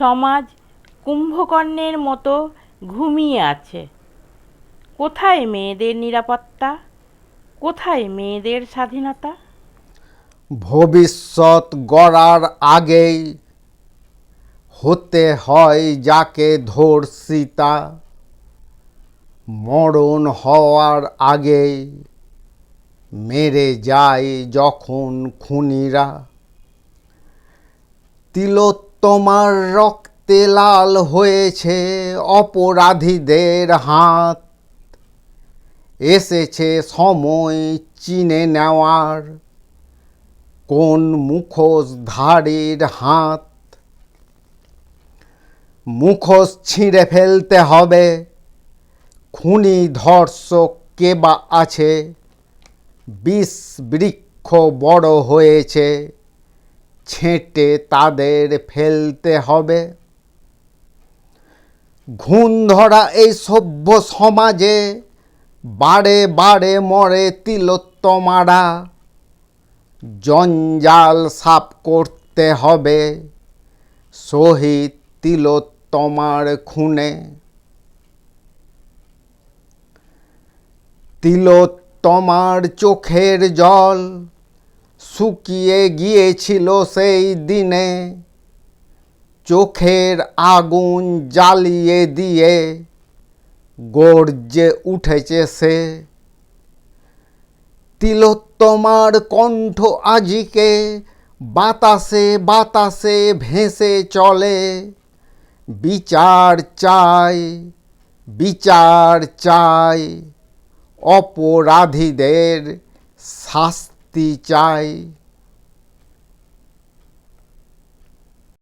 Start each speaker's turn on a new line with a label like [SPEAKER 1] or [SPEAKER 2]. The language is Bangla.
[SPEAKER 1] সমাজ কুম্ভকর্ণের মতো ঘুমিয়ে আছে। কোথায় মেয়েদের নিরাপত্তা? কোথায় মেয়েদের স্বাধীনতা?
[SPEAKER 2] ভবিষ্যৎ গড়ার আগেই হতে হয় যাকে ধর্ষিতা, মরণ হওয়ার আগেই মেরে যায় যখন খুনিরা। তিলোত্তমার রক্তে লাল হয়েছে অপরাধীদের হাত, এসেছে সময় চিনে নেওয়ার কোন মুখোশধারীর হাত। মুখোশ ছিঁড়ে ফেলতে হবে, খুনি ধর্ষক কে বা আছে, বিষ বৃক্ষ বড় হয়েছে, ছেঁটে তাদের ফেলতে হবে। ঘুণ ধরা এই সভ্য সমাজে বারে বারে মরে তিলোত্তমারা। জঞ্জাল সাফ করতে হবে শহীদ তিলোত্তমার খুনে। তিলোত্তমার চোখের জল শুকিয়ে গিয়েছিল সেই দিনে, চোখের আগুন জ্বালিয়ে দিয়ে গর্জে উঠেছে সে। তিলোত্তমার কণ্ঠ আজিকে বাতাসে বাতাসে ভেসে চলে। বিচার চাই, বিচার চাই, অপরাধীদের শাস্তি চাই।